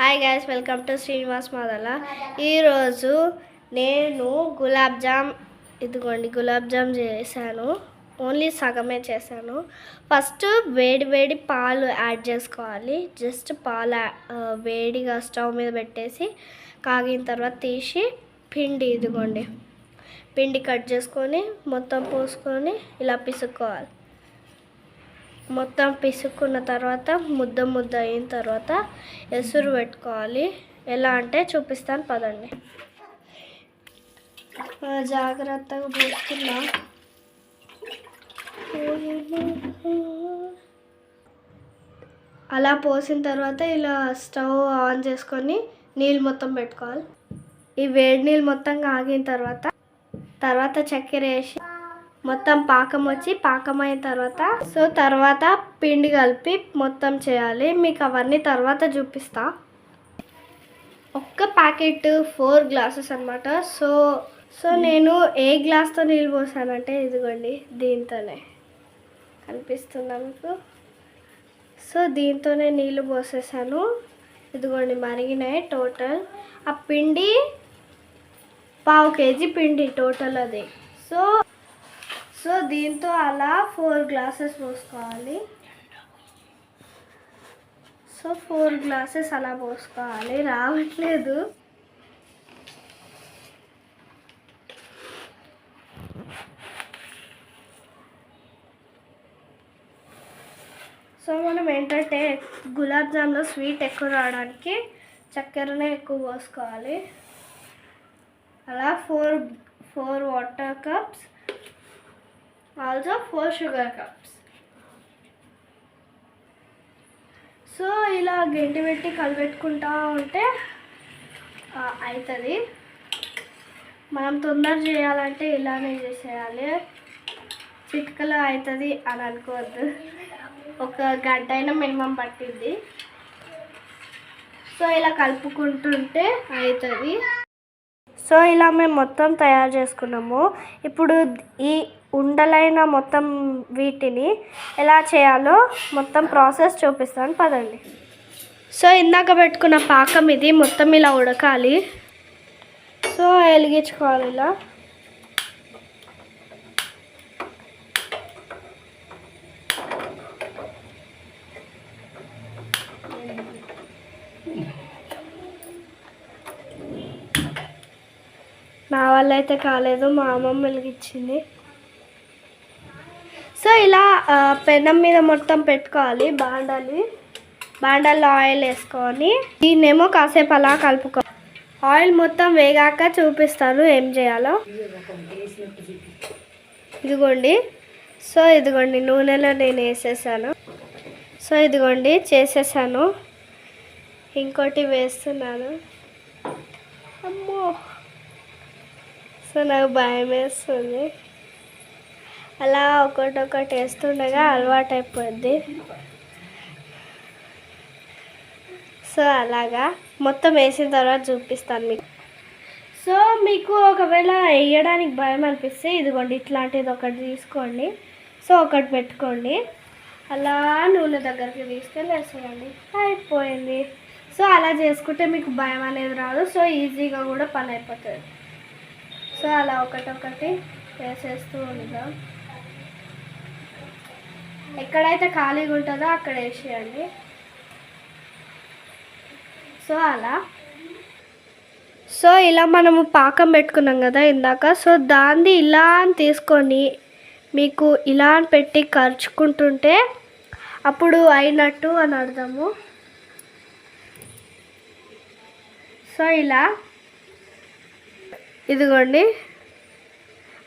Hi guys, welcome to Srinivas Madala. ఈరోజు నేను గులాబ్ జామ్ చేశాను. ఓన్లీ సగమే చేశాను. ఫస్ట్ వేడి పాలు యాడ్ చేసుకోవాలి. జస్ట్ పాలు వేడిగా స్టవ్ మీద పెట్టేసి కాగిన తర్వాత తీసి పిండి కట్ చేసుకొని మొత్తం పోసుకొని ఇలా పిసుక్కోవాలి. మొత్తం పిసుక్కున్న తర్వాత ముద్ద అయిన తర్వాత ఎసురు పెట్టుకోవాలి. ఎలా అంటే చూపిస్తాను పదండి. జాగ్రత్తగా పోసుకున్నా. అలా పోసిన తర్వాత ఇలా స్టవ్ ఆన్ చేసుకొని నీళ్ళు మొత్తం పెట్టుకోవాలి. ఈ వేడి నీళ్ళు మొత్తం కాగిన తర్వాత చక్కెర వేసి మొత్తం పాకం అయిన తర్వాత పిండి కలిపి మొత్తం చేయాలి. మీకు అవన్నీ తర్వాత చూపిస్తా. ఒక్క ప్యాకెట్ 4 గ్లాసెస్ అన్నమాట. సో నేను ఏ గ్లాస్తో నీళ్ళు పోసానంటే ఇదిగోండి, దీంతోనే కనిపిస్తుందా మీకు? సో దీంతోనే నీళ్ళు పోసేసాను. ఇదిగోండి మరిగినాయి. టోటల్ ఆ పిండి 1/2 కేజీ పిండి టోటల్ అది. సో దీంతో అలా 4 గ్లాసెస్ పోసుకోవాలి. సో 4 గ్లాసెస్ అలా పోసుకోవాలి. రావట్లేదు. సో మనం ఏంటంటే గులాబ్ జామ్లో స్వీట్ ఎక్కువ రావడానికి చక్కెరనే ఎక్కువ పోసుకోవాలి. అలా 4 water cups, also 4 sugar cups. So ఇలా గంటి పెట్టి కలిపెట్టుకుంటా ఉంటే అవుతుంది. మనం తొందర చేయాలంటే ఇలానే చేసేయాలి. చిటికలో అవుతుంది అని అనుకోవద్దు. 1 గంట అయినా మినిమం పట్టింది. సో ఇలా కలుపుకుంటుంటే అవుతుంది. సో ఇలా మేము మొత్తం తయారు చేసుకున్నాము. ఇప్పుడు ఈ ఉండలైన మొత్తం వీటిని ఎలా చేయాలో మొత్తం ప్రాసెస్ చూపిస్తాను పదండి. సో ఇందాక పెట్టుకున్న పాకం ఇది మొత్తం ఇలా ఉడకాలి. సో వెలిగించుకోవాలి ఇలా. నా వల్ల అయితే కాలేదు, మా అమ్మమ్మ వెలిగించింది. సో ఇలా పెనం మీద మొత్తం పెట్టుకోవాలి. బాండాల్లో ఆయిల్ వేసుకొని దీన్నేమో కాసేపు అలా కలుపుకోవాలి. ఆయిల్ మొత్తం వేగాక చూపిస్తాను ఏం చేయాలో. ఇదిగోండి. సో ఇదిగోండి నూనెలో నేను వేసేసాను. సో ఇదిగోండి చేసేసాను. ఇంకోటి వేస్తున్నాను. అమ్మో, సో నాకు భయం వేస్తుంది. అలా ఒకటి వేస్తుండగా అలవాటు అయిపోద్ది. సో అలాగా మొత్తం వేసిన తర్వాత చూపిస్తాను మీకు. సో మీకు ఒకవేళ వేయడానికి భయం అనిపిస్తే ఇదిగోండి ఇట్లాంటిది ఒకటి తీసుకోండి. సో ఒకటి పెట్టుకోండి. అలా నూనె దగ్గరికి తీసుకెళ్ళి వేసేయండి, అయిపోయింది. సో అలా చేసుకుంటే మీకు భయం అనేది రాదు. సో ఈజీగా కూడా పని అయిపోతుంది. సో అలా ఒకటి వేసేస్తూ ఉంటాం. ఎక్కడైతే ఖాళీగా ఉంటుందో అక్కడ వేసేయండి. సో అలా ఇలా మనము పాకం పెట్టుకున్నాం కదా ఇందాక. సో దాన్ని ఇలా అని తీసుకొని మీకు ఇలా అని పెట్టి కరుచుకుంటుంటే అప్పుడు అయినట్టు అని అర్థము. సో ఇలా ఇదిగోండి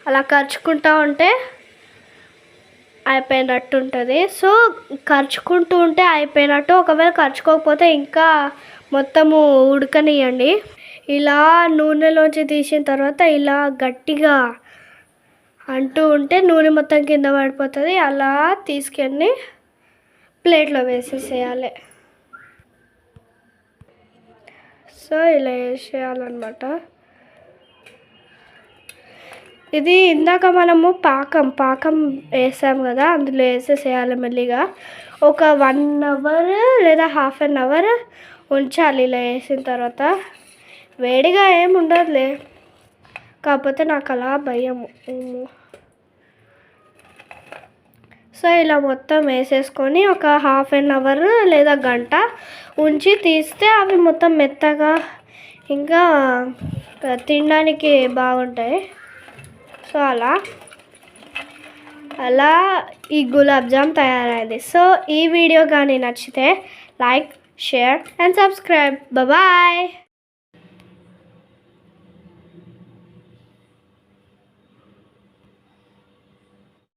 అలా కరుచుకుంటూ ఉంటే అయిపోయినట్టు ఉంటుంది. సో కరుచుకుంటూ ఉంటే అయిపోయినట్టు. ఒకవేళ కరుచుకోకపోతే ఇంకా మొత్తము ఉడకనియండి. ఇలా నూనెలోంచి తీసిన తర్వాత ఇలా గట్టిగా అంటూ ఉంటే నూనె మొత్తం కింద పడిపోతుంది. అలా తీసుకెళ్ళి ప్లేట్లో వేసేసేయాలి. సో ఇలా వేసేయాలన్నమాట. ఇది ఇందాక మనము పాకం వేసాము కదా, అందులో వేసేసేయాలి మెల్లిగా. ఒక 1 అవర్ లేదా ½ అన్ అవర్ ఉంచాలి. ఇలా వేసిన తర్వాత వేడిగా ఏమి ఉండదులే, కాకపోతే నాకు అలా భయము. సో ఇలా మొత్తం వేసేసుకొని ఒక 1/2 అవర్ లేదా గంట ఉంచి తీస్తే అవి మొత్తం మెత్తగా ఇంకా తినడానికి బాగుంటాయి. సో అలా ఈ గులాబ్ జామ్ తయారైంది. సో ఈ వీడియో కానీ నచ్చితే like, share and subscribe. Bye.